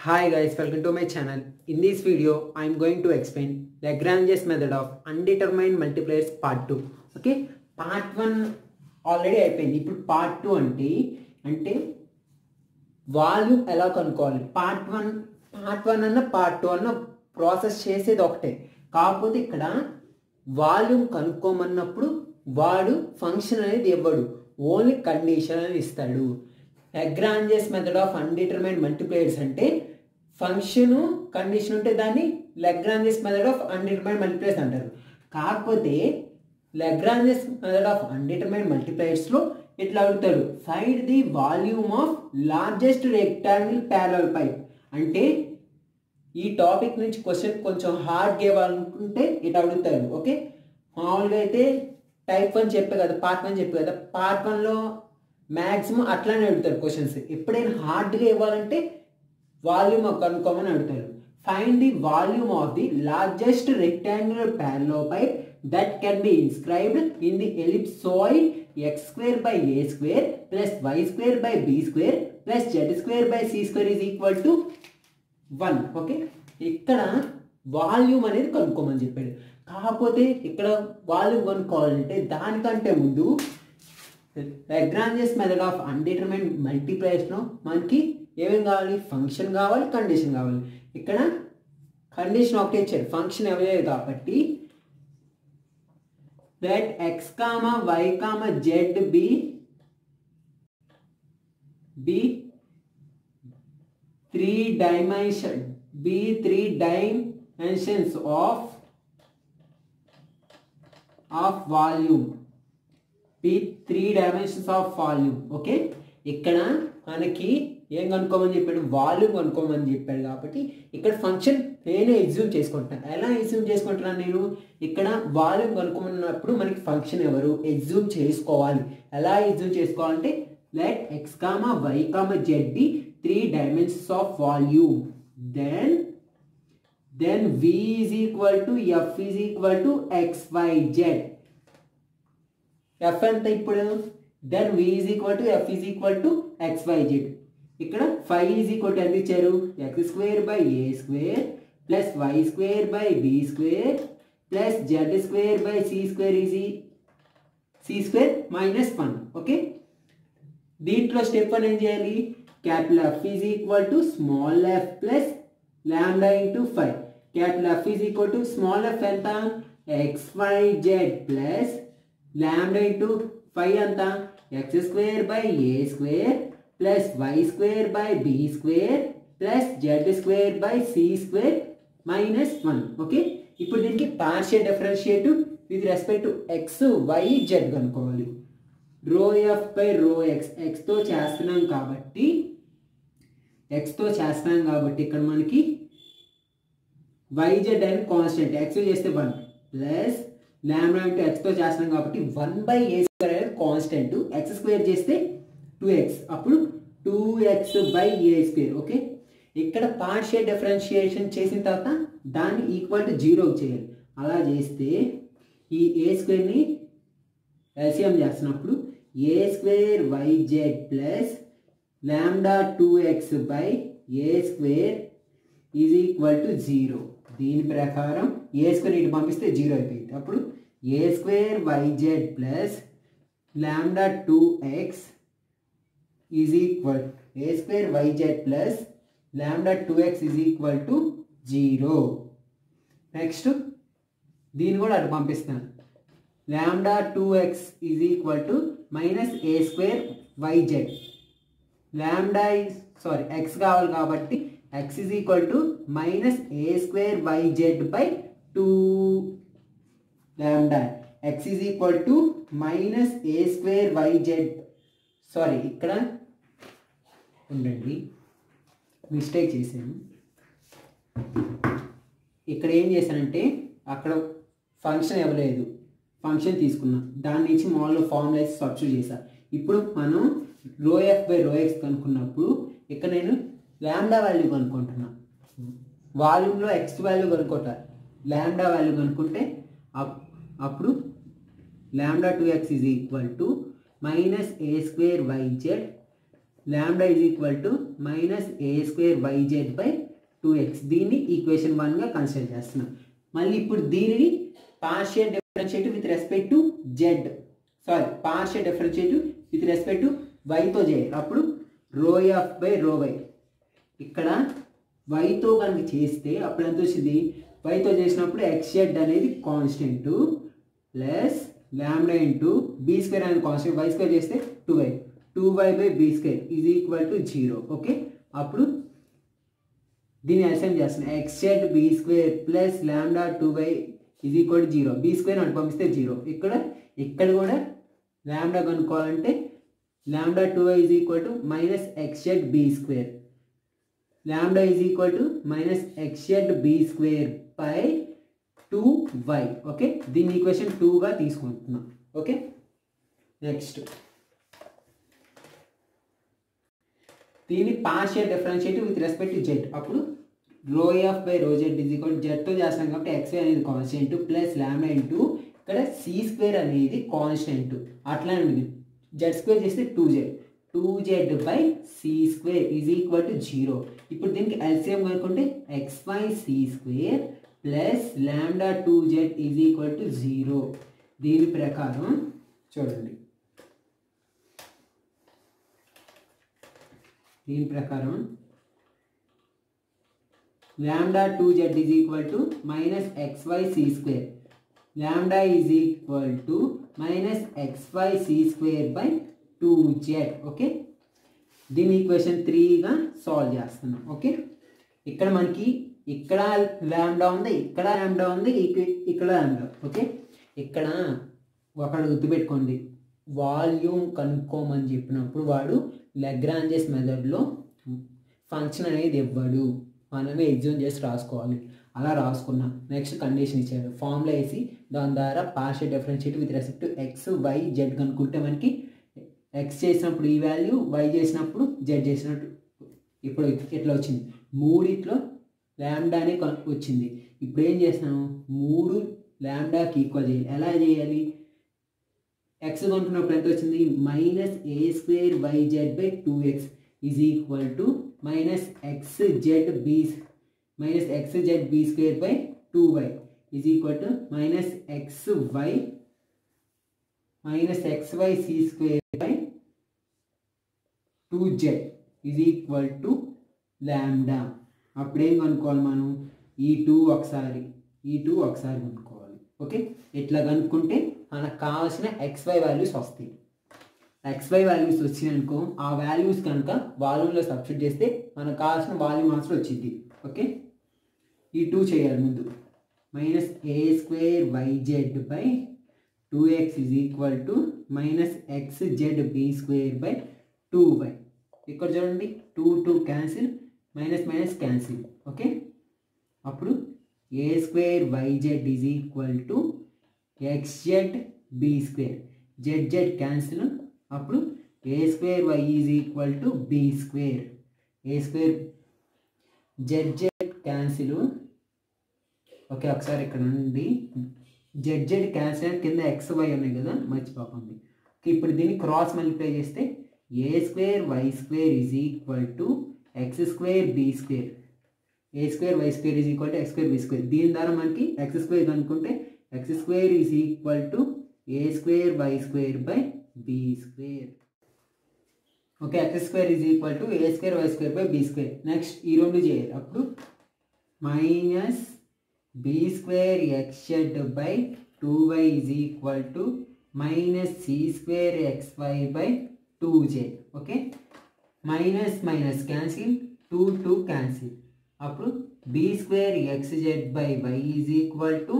Hi guys, welcome to my channel. In this video, I am going to explain Lagrange's method of undetermined multipliers part 2. Okay, part 1 already అయిపోయింది. ఇప్పుడు part 2 అంటే volume ఎలా కనుక్కోవాలి. part 1 అన్న part 2 అన్న process చేసేది ఒకటే. కాకపోతే ఇక్కడ వాల్యూమ్ కనుక్కోమన్నప్పుడు వాడు ఫంక్షన్ అనేది ఇవ్వడు, ఓన్లీ కండిషన్ అని ఇస్తాడు. Lagrange's method of undetermined multipliers అంటే ఫంక్షన్ కండిషన్ ఉంటే దాన్ని Lagrange's method of undetermined multipliers అంటారు. కాకపోతే Lagrange's method of undetermined multipliers లో ఇట్లా అడుగుతాడు, find the volume of largest rectangle parallel pipe. అంటే ఈ టాపిక్ నుంచి క్వశ్చన్ కొంచెం హార్డ్ ఇవ్వాలనుకుంటే ఇట్లా అడుగుతాడు. ఓకే, మామూలుగా అయితే టైప్ 1 చెప్పే కదా, పార్ట్ 1 చెప్పే కదా, పార్ట్ 1లో మ్యాక్సిమం అట్లానే అడుగుతారు క్వశ్చన్స్. ఎప్పుడైనా హార్డ్గా ఇవ్వాలంటే వాల్యూమ్ కనుక్కోమని అడుగుతారు. Find the volume of the largest rectangular parallel pipe that can be inscribed in the ellipsoid x square by a square plus y square by b square plus z square by c square is equal to 1. Okay, ఇక్కడ volume అనేది కనుక్కోమని చెప్పాడు. కాకపోతే ఇక్కడ volume కనుక్కోవాలంటే దానికంటే ముందు Lagrange's method of undetermined multipliers లో మనకి ఏమేమి కావాలి, ఫంక్షన్ కావాలి, కండిషన్ కావాలి. ఇక్కడ కండిషన్ ఒకటే ఇచ్చారు, ఫంక్షన్ ఇవ్వలేదు కాబట్టి that x, y, z be three dimensions of volume. Three dimensions of volume. Okay, ఇక్కడ మనకి ఏం కనుక్కోమని చెప్పాడు, వాల్యూమ్ కనుక్కోమని చెప్పాడు. కాబట్టి ఇక్కడ ఫంక్షన్ నేనే ఎగ్జ్యూమ్ చేసుకుంటాను. ఎలా ఎగ్జ్యూమ్ చేసుకుంటున్నాను నేను, ఇక్కడ వాల్యూమ్ కనుక్కోమన్నప్పుడు మనకి ఫంక్షన్ ఎవరు ఎగ్జ్యూమ్ చేసుకోవాలి. ఎలా ఎగ్జ్యూమ్ చేసుకోవాలంటే let x, y, z be three dimensions of volume. Then v is equal to f is equal to x, y, z. f ఎంత ఇప్పుడు, then v is equal to f is equal to x, y, z. ఇక్కడ 5 is equal to ఎంత ఇచ్చారు, x square by a square plus y square by b square plus z square by c square minus 1. Okay, దీంట్లో step 1 ఏం చేయాలి, capital F is equal to small f plus lambda into 5. Capital F is equal to small f ఎంత, x, y, z plus lambda into 5 అంత x square by a square plus y square by b square plus z square by c square minus 1. Okay, ఇప్పుడు దీనికి partial differentiate with respect to x, y, z కనుక్కోవాలి. Rho f by rho x, ఎక్స్తో చేస్తున్నాం కాబట్టి ఇక్కడ మనకి yz అనేది constant, x చేస్తే 1 ప్లస్ లాంబ్డా ఇంటూ ఎక్స్తో చేస్తున్నాం కాబట్టి 1/a స్క్వేర్ అనేది కాన్స్టెంట్, ఎక్స్ స్క్వేర్ చేస్తే 2x, అప్పుడు 2x/a స్క్వేర్. ఓకే, ఇక్కడ పార్షియల్ డిఫరెన్షియేషన్ చేసిన తర్వాత దాన్ని ఈక్వల్ టు 0 చేయాలి. అలా చేస్తే ఈ a స్క్వేర్ని ఎల్సిఎం చేస్తున్నప్పుడు a square yz plus lambda 2x/a square is equal to 0. దీని ప్రకారం a స్క్వేర్ ఇటు పంపిస్తే 0 అయిపోయింది. అప్పుడు a square yz plus lambda 2x is equal a square yz plus lambda 2x is equal to 0. Next దీన్ని కూడా అటు పంపిస్తాను, lambda 2x is equal to minus a square yz. Lambda x కావాలి కాబట్టి x is equal to minus a square yz by 2 lambda. x is equal to minus a square yz. ఇక్కడ ఉండండి, mistake చేశాను. ఇక్కడ ఏం చేశానంటే అక్కడ ఫంక్షన్ ఇవ్వలేదు, ఫంక్షన్ తీసుకున్నా, దాని నుంచి మామూలుగా ఫార్ములా వేసి సబ్స్టిట్యూట్ చేశాను. ఇప్పుడు మనం rho f by rho x కనుక్కున్నప్పుడు ఇక్కడ నేను లాంబ్డా వాల్యూ కనుక్కుంటున్నా, వాల్యూమ్లో ఎక్స్ వాల్యూ కనుక్కుంటా, లాంబ్డా వాల్యూ కనుక్కుంటే అప్పుడు lambda 2x is equal to minus a square yz lambda is equal to minus A square YZ by 2x. దీన్ని ఈక్వేషన్ 1గా కన్సిడర్ చేస్తున్నాం. మళ్ళీ ఇప్పుడు దీనిని partial differentiate with respect to z, partial differentiate with respect to వైతో చేయాలి. అప్పుడు rho f by రో వై. ఇక్కడ వైతో కనుక చేస్తే అప్పుడు ఎంత వచ్చింది, వైతో చేసినప్పుడు xz అనేది constant plus lambda into b square అనేది కాన్స్టెంట్, వై స్క్వేర్ చేస్తే 2y by be square is equal to 0. Okay, అప్పుడు దీన్ని ఎల్సిఎం చేస్తున్నాం. xz be square plus lambda 2y is equal to 0. B square అంటే పంపిస్తే 0. ఇక్కడ కూడా లాంబ్డా కనుక్కోవాలంటే lambda 2y is equal to minus xz be square, lambda is equal to minus xz be square by 2y. Okay, దీన్ని equation 2గా తీసుకుంటున్నాం. Okay, next దీన్ని partial differentiate with respect to z. అప్పుడు rho f by rho z is equal to జెడ్తో చేస్తాం కాబట్టి xy అనేది constant plus lambda into ఇక్కడ c square అనేది కాన్స్టెంట్, అట్లానే ఉంది. జెడ్ స్క్వేర్ చేస్తే 2z by C square is equal to 0. ఇప్పుడు దీనికి ఎల్సిఎం కనుక్కుంటే xy C square plus lambda 2z is equal to 0. దీని ప్రకారం చూడండి, దీని ప్రకారం lambda 2z is equal to minus xy C square, lambda is equal to minus xy C square by 2z. Okay, దీన్ని equation 3గా solve చేస్తున్నాం. Okay, ఇక్కడ మనకి ఇక్కడ లాంబ్డా ఉంది, ఇక్కడ లాంబ్డా ఉంది, ఇక్కడ లాంబ్డా. ఓకే, ఇక్కడ ఒకటి గుర్తుపెట్టుకోండి, వాల్యూమ్ కనుక్కోమని చెప్పినప్పుడు వాడు లాగ్రాంజెస్ మెథడ్లో ఫంక్షన్ అనేది ఇవ్వడు, మనమే ఎగ్జామ్ చేసి రాసుకోవాలి. అలా రాసుకున్నాం. నెక్స్ట్ కండిషన్ ఇచ్చారు, ఫార్ములా వేసి దాని ద్వారా partial differentiate with respect to X why Z కనుక్కుంటే మనకి ఎక్స్ చేసినప్పుడు ఈ వాల్యూ, వై చేసినప్పుడు జెడ్ చేసినట్టు ఇప్పుడు ఇట్లా వచ్చింది. మూడిట్లో లాంబ్డానే వచ్చింది. ఇప్పుడు ఏం చేస్తాము, 3 లాంబ్డాకి ఈక్వల్ చేయాలి. ఎలా చేయాలి, ఎక్స్ కనుక్కున్నప్పుడు ఎంత వచ్చింది, minus A square YZ by 2x is equal to minus xz be square by 2y is equal to minus xy C square by 2z is equal to lambda. అప్పుడేం కనుక్కోవాలి మనం, ఈ 2 ఒకసారి కనుక్కోవాలి. ఓకే, ఇట్లా కనుక్కుంటే మనకు కావాల్సిన xy వాల్యూస్ వస్తాయి. xy వాల్యూస్ వచ్చినాయనుకో, ఆ వాల్యూస్ కనుక వాల్యూమ్లో సబ్స్టిట్యూట్ చేస్తే మనకు కావాల్సిన వాల్యూమ్ ఆన్సర్ వచ్చింది. ఓకే, ఈ 2 చేయాలి ముందు. Minus A square YZ by 2x is equal to minus xz be square by 2y. ఇక్కడ చూడండి 2 cancel, minus minus cancel. Okay, అప్పుడు a square y z is equal to xz be square, z cancel. అప్పుడు a square y is equal to b square, A square z cancel. Okay, ఒకసారి ఇక్కడ నుండి z cancel కింద x y ఉన్నాయి కదా, మర్చిపోకండి. ఇప్పుడు దీన్ని క్రాస్ మల్టిప్లై చేస్తే ఏ square why square is equal to X square B square, A square why square is equal to X square B square. దీని ద్వారా మనకి ఎక్స్ స్క్వేర్ కనుక్కుంటే X square is equal to A square why square by be square. Okay, X square is equal to A square why square by be square. Next ఈ రెండు చేయాలి. అప్పుడు minus B square xz by 2y is equal to minus C square xy by 2j. Okay, minus minus cancel, 2 cancel. అప్పుడు b square xz by y is equal to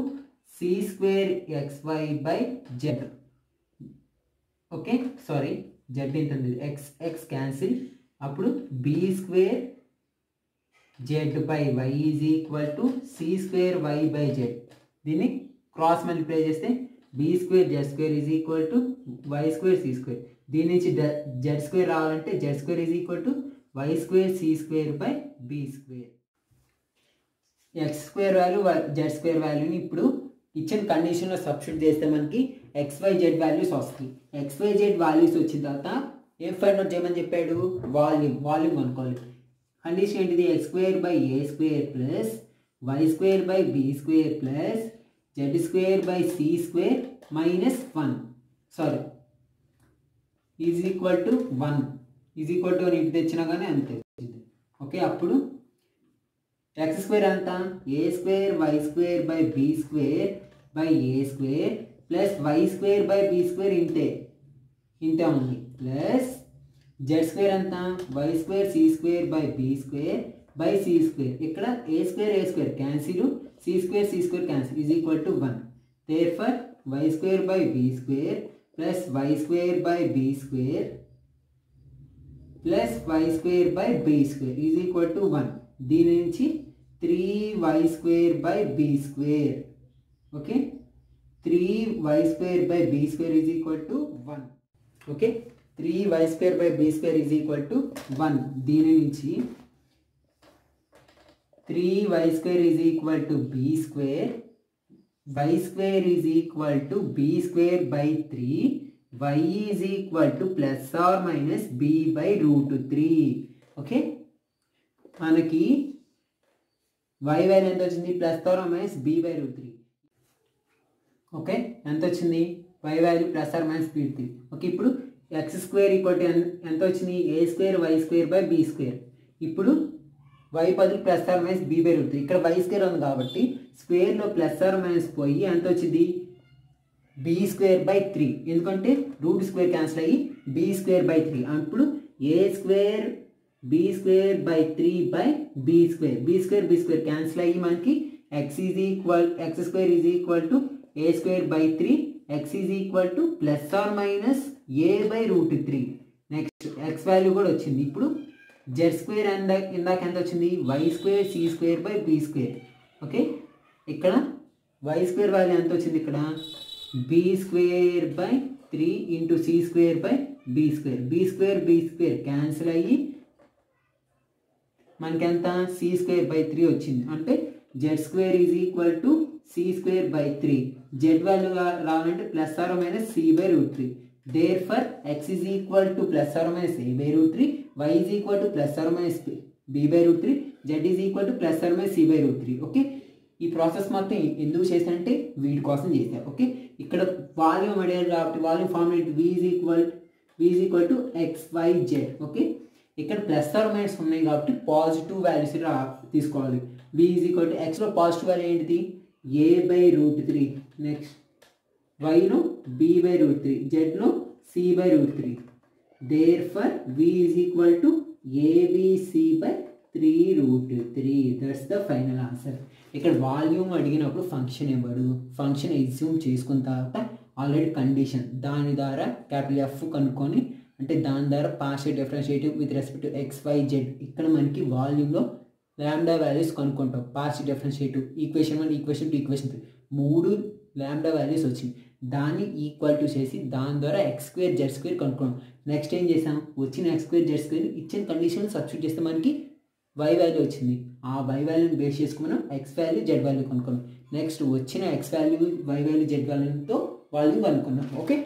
c square xy by z. Okay, sorry z ఏంటండి, x cancel. అప్పుడు b square z by y is equal to c square y by z. దీన్ని cross multiply చేస్తే b square z square is equal to y square c square. దీని నుంచి z square రావాలంటే z square is equal to y square c square by be square. X square value Z square వాల్యూని ఇప్పుడు ఇచ్చిన కండిషన్లో substitute చేస్తే మనకి XYZ values వస్తాయి. XYZ వాల్యూస్ వచ్చిన తర్వాత ఏం ఫైండ్ అవుట్ చేయమని చెప్పాడు? వాల్యూమ్ కనుక్కోవాలి. కండిషన్ ఏంటిది? X square by A square plus why square by B square plus Z square by C square minus 1 sorry is equal to 1 is equal to అని ఇంటి తెచ్చినా కానీ అంతే. ఓకే, అప్పుడు ఎక్స్ స్క్వేర్ అంతా a square why square by B square by A square plus why square by B square ఇంతే ఉంది plus Z square అంతా y square c square by B square by C square. ఇక్కడ a square cancel, c square cancel is equal to 1. Therefore y square by B square plus why square by B square plus why square by B square is equal to 1. దీని నుంచి 3y square by B square. Okay, 3y square by B square is equal to 1. Okay, 3y square by B square is equal to 1. దీని నుంచి 3y square is equal to B square, y square is equal to B square by 3, y is equal to plus or minus B by root 3. Okay, మనకి y value ఎంత వచ్చింది? Plus or minus B by root 3. Okay, ఎంత వచ్చింది? y value plus or minus b 3. Okay, ఇప్పుడు x square equal to ఎంత వచ్చింది? A square why square by B square. ఇప్పుడు y బదులు plus or minus B by root 3. ఇక్కడ y square ఉంది కాబట్టి స్క్వేర్లో ప్లస్ ఆర్ మైనస్ పోయి ఎంత వచ్చింది? B square by 3. ఎందుకంటే రూట్ స్క్వేర్ క్యాన్సిల్ అయ్యి బి స్క్వేర్ బై 3. అప్పుడు a square b square by 3 by B square cancel అయ్యి మనకి X square is equal to A square by 3, x is equal to plus or minus a by root 3. Next x value కూడా వచ్చింది. ఇప్పుడు z square ఇందాక ఎంత వచ్చింది? Y square c square by B square. Okay, ఇక్కడ why square value ఎంత వచ్చింది? ఇక్కడ b square by 3 into c square by B square cancel అయ్యి మనకి ఎంత? సి స్క్వేర్ బై 3 వచ్చింది. అంటే z square is equal to c square by 3. Z value రావాలంటే plus or minus C by root 3. Therefore x is equal to plus or minus a by root 3, y is equal to plus or minus B by root 3, z is equal to plus or minus C by root 3. Okay, ఈ process మొత్తం ఎందుకు చేశానంటే వీటి కోసం చేశాను. Okay, ఇక్కడ volume అడిగారు కాబట్టి volume formula v is equal to X why z. Okay, ఇక్కడ ప్లస్ ఆర్ మైనస్ ఉన్నాయి కాబట్టి పాజిటివ్ వాల్యూస్ తీసుకోవాలి. వి ఈజ్ ఈక్వల్ టు ఎక్స్లో పాజిటివ్ వాల్యూ ఏంటిది? ఏ బై రూట్ 3, నెక్స్ట్ వైలో బి బై రూట్ 3, జెడ్లో c by root 3. Therefore v is equal to a b c by 3 root 3. That's the final answer. ఇక్కడ volume అడిగినప్పుడు function ఇవ్వడు, function assume చేసుకున్న తర్వాత already condition దాని ద్వారా క్యాపిటల్ ఎఫ్ కనుక్కొని, అంటే దాని ద్వారా partial differentiate with respect to X why z. ఇక్కడ మనకి వాల్యూమ్లో ల్యాండా వాల్యూస్ కనుక్కుంటాం. Partial differential equation 1, equation 2, equation 3 3 ల్యాండా వాల్యూస్ వచ్చింది. దాన్ని ఈక్వల్ టు చేసి దాని ద్వారా ఎక్స్ స్క్వేర్ జెడ్ స్క్వేర్ కనుక్కున్నాం. నెక్స్ట్ ఏం చేసాం? వచ్చిన ఎక్స్ స్క్వేర్ జెడ్ స్క్వేర్ ఇచ్చిన కండిషన్ సబ్స్టిట్యూట్ చేస్తే మనకి వై వాల్యూ వచ్చింది. ఆ వై వాల్యూని బేస్ చేసుకుని మనం ఎక్స్ వాల్యూ జెడ్ వాల్యూ కనుక్కున్నాం. నెక్స్ట్ వచ్చిన x value y value z వాల్యూతో వాల్యూ కనుక్కున్నాం. Okay,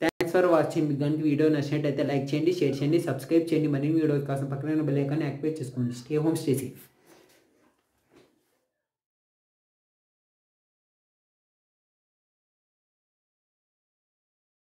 thanks for watching. మీకు కనుక వీడియో నచ్చినట్టయితే లైక్ చేయండి, షేర్ చేయండి, సబ్స్క్రైబ్ చేయండి. మరిన్ని వీడియో కోసం పక్కన బెల్ ఐకాన్ యాక్టివేట్ చేసుకోండి. Stay home, stay safe.